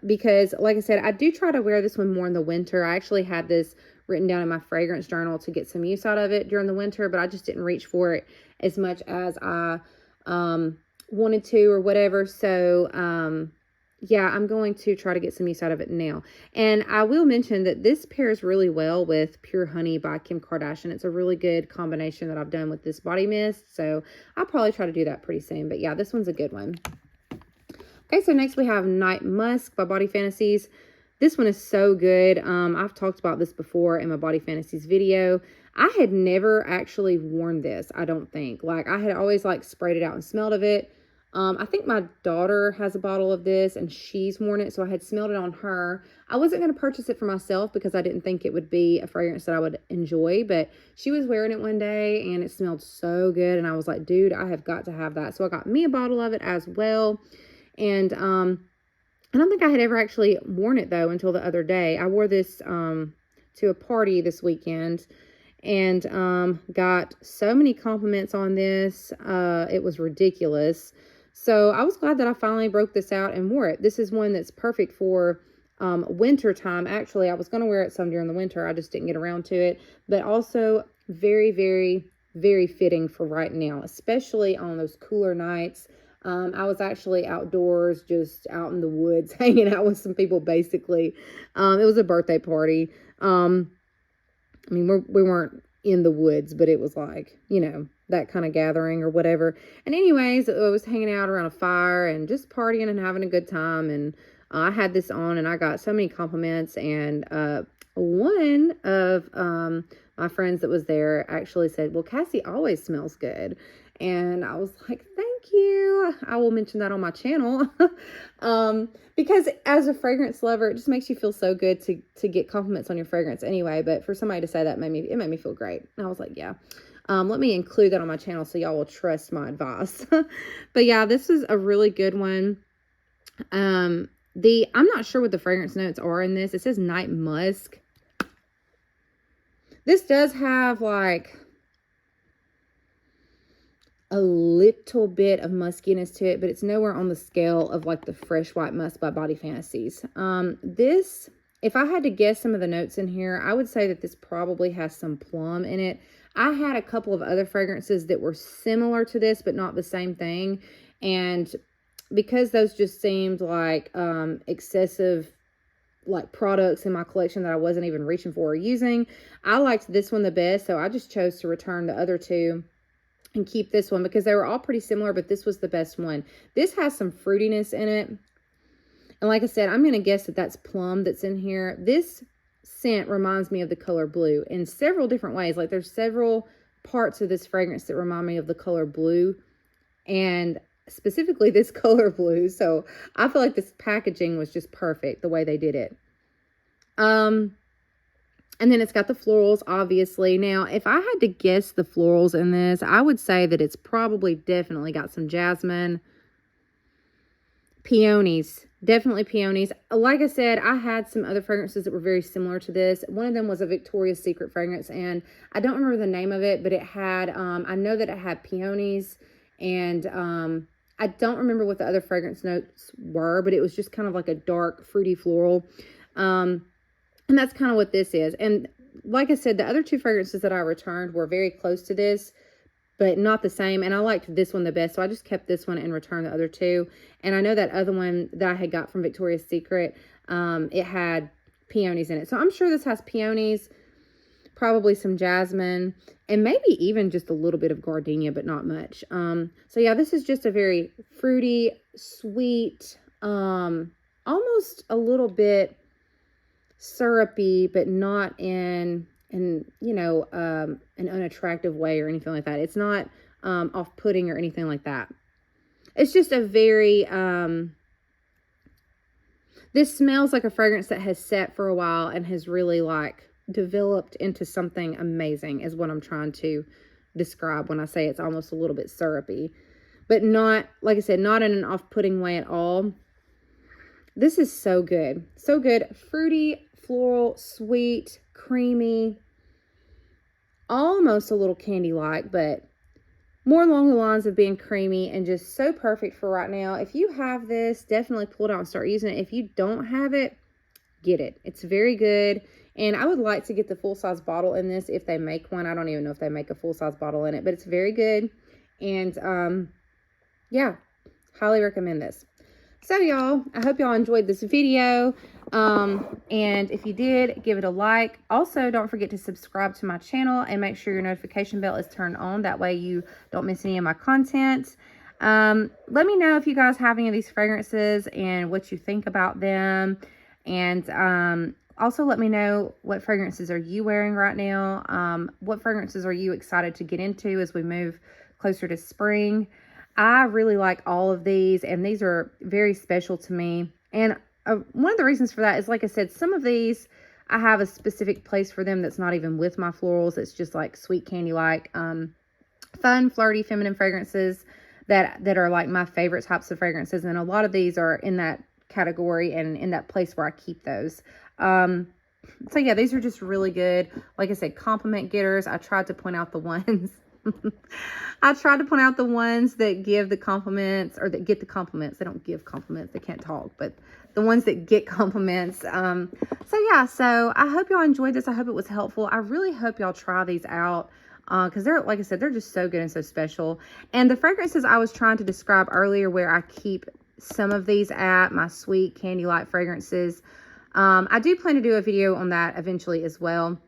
Because like I said, I do try to wear this one more in the winter. I actually had this written down in my fragrance journal to get some use out of it during the winter, but I just didn't reach for it as much as I wanted to or whatever. So yeah, I'm going to try to get some use out of it now. And I will mention that this pairs really well with Pure Honey by Kim Kardashian. It's a really good combination that I've done with this body mist. So I'll probably try to do that pretty soon. But yeah, this one's a good one. Okay, so next we have Night Musk by Body Fantasies. This one is so good. I've talked about this before in my Body Fantasies video. I had never actually worn this, I don't think. Like, I had always like sprayed it out and smelled of it. I think my daughter has a bottle of this and she's worn it, so I had smelled it on her. I wasn't going to purchase it for myself because I didn't think it would be a fragrance that I would enjoy, but she was wearing it one day and it smelled so good, and I was like, dude, I have got to have that. So I got me a bottle of it as well. And I don't think I had ever actually worn it though until the other day. I wore this to a party this weekend and got so many compliments on this. It was ridiculous. So I was glad that I finally broke this out and wore it. This is one that's perfect for winter time. Actually, I was going to wear it some during the winter. I just didn't get around to it. But also very, very, very fitting for right now, especially on those cooler nights. I was actually outdoors, just out in the woods, hanging out with some people, basically. It was a birthday party. I mean, we weren't in the woods, but it was like, you know, that kind of gathering or whatever. And anyways, I was hanging out around a fire and just partying and having a good time. And I had this on and I got so many compliments. And one of my friends that was there actually said, well, Cassie always smells good. And I was like, thank you. I will mention that on my channel. Because as a fragrance lover, it just makes you feel so good to get compliments on your fragrance anyway. But for somebody to say that, it made me feel great. And I was like, yeah. Let me include that on my channel so y'all will trust my advice. But yeah, this is a really good one. I'm not sure what the fragrance notes are in this. It says night musk. This does have like a little bit of muskiness to it, but it's nowhere on the scale of like the Fresh White Musk by Body Fantasies. This, if I had to guess some of the notes in here, I would say that this probably has some plum in it. I had a couple of other fragrances that were similar to this, but not the same thing. And because those just seemed like excessive like products in my collection that I wasn't even reaching for or using, I liked this one the best. So I just chose to return the other two and keep this one because they were all pretty similar, but this was the best one. This has some fruitiness in it. And like I said, I'm going to guess that that's plum that's in here. This scent reminds me of the color blue in several different ways. Like there's several parts of this fragrance that remind me of the color blue, and specifically this color blue. So I feel like this packaging was just perfect the way they did it. And then it's got the florals, obviously. Now, if I had to guess the florals in this, I would say that it's probably definitely got some jasmine, peonies, definitely peonies. Like I said, I had some other fragrances that were very similar to this. One of them was a Victoria's Secret fragrance, and I don't remember the name of it, but it had, I know that it had peonies, and I don't remember what the other fragrance notes were, but it was just kind of like a dark, fruity floral. And that's kind of what this is. And like I said, the other two fragrances that I returned were very close to this, but not the same. And I liked this one the best, so I just kept this one and returned the other two. And I know that other one that I had got from Victoria's Secret, it had peonies in it. So I'm sure this has peonies, probably some jasmine, and maybe even just a little bit of gardenia, but not much. So yeah, this is just a very fruity, sweet, almost a little bit syrupy, but not in you know, an unattractive way or anything like that. It's not off-putting or anything like that. It's just a very this smells like a fragrance that has sat for a while and has really like developed into something amazing, is what I'm trying to describe when I say it's almost a little bit syrupy, but not, like I said, not in an off-putting way at all. This is so good. So good. Fruity, floral, sweet, creamy, almost a little candy-like, but more along the lines of being creamy and just so perfect for right now. If you have this, definitely pull it out and start using it. If you don't have it, get it. It's very good. And I would like to get the full-size bottle in this if they make one. I don't even know if they make a full-size bottle in it, but it's very good. And yeah, highly recommend this. So y'all, I hope y'all enjoyed this video. And if you did, give it a like. Also, don't forget to subscribe to my channel and make sure your notification bell is turned on. That way you don't miss any of my content. Let me know if you guys have any of these fragrances and what you think about them. And also let me know, what fragrances are you wearing right now? What fragrances are you excited to get into as we move closer to spring? I really like all of these, and these are very special to me. And one of the reasons for that is, like I said, some of these, I have a specific place for them that's not even with my florals. It's just like sweet candy-like, fun, flirty, feminine fragrances that are like my favorite types of fragrances. And a lot of these are in that category and in that place where I keep those. So yeah, these are just really good. Like I said, compliment getters. I tried to point out the ones I tried to point out the ones that give the compliments, or that get the compliments. They don't give compliments. They can't talk, but the ones that get compliments. So yeah, so I hope y'all enjoyed this. I hope it was helpful. I really hope y'all try these out, because they're, like I said, they're just so good and so special. And the fragrances I was trying to describe earlier, where I keep some of these at, my sweet candy light fragrances, I do plan to do a video on that eventually as well.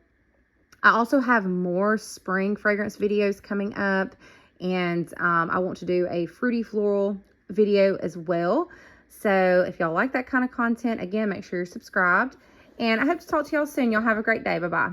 I also have more spring fragrance videos coming up, and I want to do a fruity floral video as well. So if y'all like that kind of content, again, make sure you're subscribed. And I hope to talk to y'all soon. Y'all have a great day. Bye-bye.